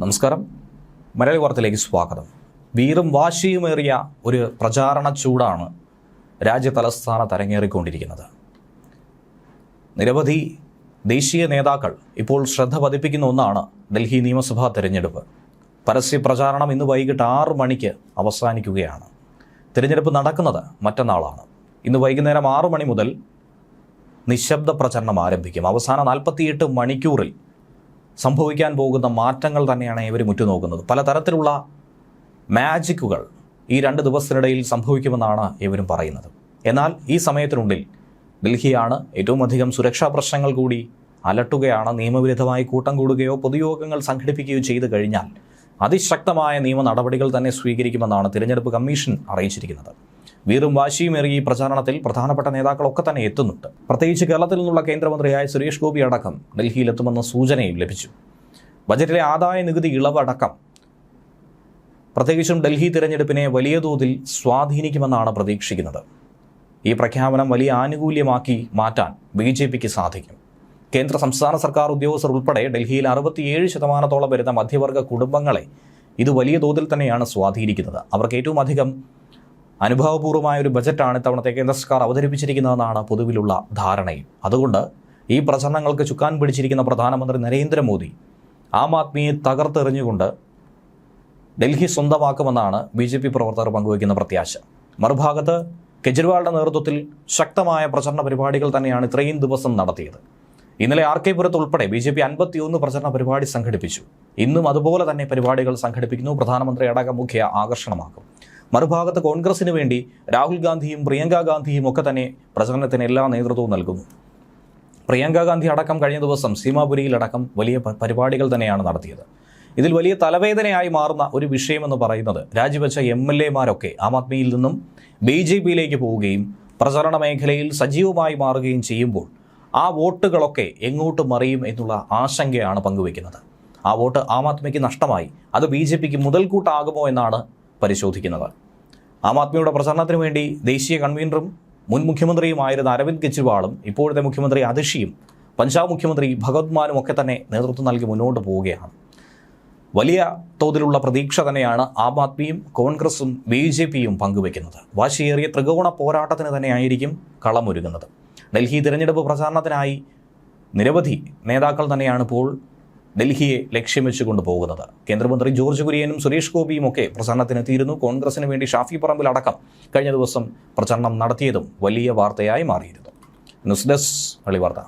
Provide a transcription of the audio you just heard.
നമസ്കാരം. മലയാളി വാർത്തയിലേക്ക് സ്വാഗതം. വീറും വാശിയുമേറിയ ഒരു പ്രചാരണ ചൂടാണ് രാജ്യ തലസ്ഥാനത്ത് അരങ്ങേറിക്കൊണ്ടിരിക്കുന്നത്. നിരവധി ദേശീയ നേതാക്കൾ ഇപ്പോൾ ശ്രദ്ധ പതിപ്പിക്കുന്ന ഒന്നാണ് ഡൽഹി നിയമസഭാ തെരഞ്ഞെടുപ്പ്. പരസ്യ പ്രചാരണം ഇന്ന് വൈകിട്ട് 6 മണിക്ക് അവസാനിക്കുകയാണ്. തിരഞ്ഞെടുപ്പ് നടക്കുന്നത് മറ്റന്നാളാണ്. ഇന്ന് വൈകുന്നേരം 6 മണി മുതൽ നിശബ്ദ പ്രചരണം ആരംഭിക്കും. അവസാന 48 മണിക്കൂറിൽ സംഭവിക്കാൻ പോകുന്ന മാറ്റങ്ങൾ തന്നെയാണ് ഇവരും ഉറ്റുനോക്കുന്നത്. പലതരത്തിലുള്ള മാജിക്കുകൾ ഈ 2 ദിവസത്തിനിടയിൽ സംഭവിക്കുമെന്നാണ് ഇവരും പറയുന്നത്. എന്നാൽ ഈ സമയത്തിനുള്ളിൽ ഡൽഹിയാണ് ഏറ്റവും അധികം സുരക്ഷാ പ്രശ്നങ്ങൾ കൂടി അലട്ടുകയാണ്. നിയമവിരുദ്ധമായി കൂട്ടം കൂടുകയോ പൊതുയോഗങ്ങൾ സംഘടിപ്പിക്കുകയോ ചെയ്തു കഴിഞ്ഞാൽ അതിശക്തമായ നിയമ നടപടികൾ തന്നെ സ്വീകരിക്കുമെന്നാണ് തിരഞ്ഞെടുപ്പ് കമ്മീഷൻ അറിയിച്ചിരിക്കുന്നത്. വീറും വാശിയുമേറിയ ഈ പ്രചാരണത്തിൽ പ്രധാനപ്പെട്ട നേതാക്കളൊക്കെ തന്നെ എത്തുന്നുണ്ട്. പ്രത്യേകിച്ച് കേരളത്തിൽ നിന്നുള്ള കേന്ദ്രമന്ത്രിയായ സുരേഷ് ഗോപി അടക്കം ഡൽഹിയിലെത്തുമെന്ന സൂചനയും ലഭിച്ചു. ബജറ്റിലെ ആദായ നികുതി ഇളവടക്കം പ്രത്യേകിച്ചും ഡൽഹി തിരഞ്ഞെടുപ്പിനെ വലിയ തോതിൽ സ്വാധീനിക്കുമെന്നാണ് പ്രതീക്ഷിക്കുന്നത്. ഈ പ്രഖ്യാപനം വലിയ ആനുകൂല്യമാക്കി മാറ്റാൻ BJPക്ക് സാധിക്കും. കേന്ദ്ര സംസ്ഥാന സർക്കാർ ഉദ്യോഗസ്ഥർ ഉൾപ്പെടെ ഡൽഹിയിൽ 67% വരുന്ന മധ്യവർഗ കുടുംബങ്ങളെ ഇത് വലിയ തോതിൽ തന്നെയാണ് സ്വാധീനിക്കുന്നത്. അവർക്ക് ഏറ്റവും അധികം അനുഭവപൂർവമായ ഒരു ബജറ്റാണ് ഇത്തവണത്തെ കേന്ദ്ര സർക്കാർ അവതരിപ്പിച്ചിരിക്കുന്നതെന്നാണ് പൊതുവിലുള്ള ധാരണയും. അതുകൊണ്ട് ഈ പ്രചരണങ്ങൾക്ക് ചുക്കാൻ പിടിച്ചിരിക്കുന്ന പ്രധാനമന്ത്രി നരേന്ദ്രമോദി ആം ആദ്മിയെ തകർത്തെറിഞ്ഞുകൊണ്ട് ഡൽഹി സ്വന്തമാക്കുമെന്നാണ് BJP പ്രവർത്തകർ പങ്കുവയ്ക്കുന്ന പ്രത്യാശ. മറുഭാഗത്ത് കെജ്രിവാളിന്റെ നേതൃത്വത്തിൽ ശക്തമായ പ്രചരണ പരിപാടികൾ തന്നെയാണ് ഇത്രയും ദിവസം നടത്തിയത്. ഇന്നലെ RK പുരത്ത് ഉൾപ്പെടെ BJP 51 പ്രചരണ പരിപാടി സംഘടിപ്പിച്ചു. ഇന്നും അതുപോലെ തന്നെ പരിപാടികൾ സംഘടിപ്പിക്കുന്നു. പ്രധാനമന്ത്രി അടക്കം മുഖ്യ ആകർഷണമാക്കും. മറുഭാഗത്ത് കോൺഗ്രസിന് വേണ്ടി രാഹുൽ ഗാന്ധിയും പ്രിയങ്ക ഗാന്ധിയും ഒക്കെ തന്നെ പ്രചരണത്തിന് എല്ലാ നേതൃത്വവും നൽകുന്നു. പ്രിയങ്ക ഗാന്ധി അടക്കം കഴിഞ്ഞ ദിവസം സീമാപുരിയിലടക്കം വലിയ പരിപാടികൾ തന്നെയാണ് നടത്തിയത്. ഇതിൽ വലിയ തലവേദനയായി മാറുന്ന ഒരു വിഷയമെന്ന് പറയുന്നത് രാജിവെച്ച MLA-മാരൊക്കെ ആം ആദ്മിയിൽ നിന്നും BJPയിലേക്ക് പോവുകയും പ്രചരണ മേഖലയിൽ സജീവമായി മാറുകയും ചെയ്യുമ്പോൾ ആ വോട്ടുകളൊക്കെ എങ്ങോട്ട് മറിയും എന്നുള്ള ആശങ്കയാണ് പങ്കുവയ്ക്കുന്നത്. ആ വോട്ട് ആം ആദ്മിക്ക് നഷ്ടമായി അത് BJPക്ക് മുതൽക്കൂട്ടാകുമോ എന്നാണ് പരിശോധിക്കുന്നത്. ആം ആദ്മിയുടെ പ്രചരണത്തിന് വേണ്ടി ദേശീയ കൺവീനറും മുൻ മുഖ്യമന്ത്രിയുമായിരുന്ന അരവിന്ദ് കെജ്രിവാളും ഇപ്പോഴത്തെ മുഖ്യമന്ത്രി അതിഷിയും പഞ്ചാബ് മുഖ്യമന്ത്രി ഭഗവത് മാനും ഒക്കെ തന്നെ നേതൃത്വം നൽകി മുന്നോട്ട് പോവുകയാണ്. വലിയ തോതിലുള്ള പ്രതീക്ഷ തന്നെയാണ് ആം ആദ്മിയും കോൺഗ്രസും BJPയും പങ്കുവയ്ക്കുന്നത്. വാശിയേറിയ ത്രികോണ പോരാട്ടത്തിന് തന്നെയായിരിക്കും കളമൊരുങ്ങുന്നത്. ഡൽഹി തിരഞ്ഞെടുപ്പ് പ്രചാരണത്തിനായി നിരവധി നേതാക്കൾ തന്നെയാണ് ഇപ്പോൾ ഡൽഹിയെ ലക്ഷ്യം വെച്ചുകൊണ്ട് പോകുന്നത്. കേന്ദ്രമന്ത്രി ജോർജ് കുര്യനും സുരേഷ് ഗോപിയും ഒക്കെ പ്രചരണത്തിനെത്തിയിരുന്നു. കോൺഗ്രസിന് വേണ്ടി ഷാഫി പറമ്പിൽ അടക്കം കഴിഞ്ഞ ദിവസം പ്രചരണം നടത്തിയതും വലിയ വാർത്തയായി മാറിയിരുന്നു. ന്യൂസ് ഡെസ്ക് മലയാളി വാർത്ത.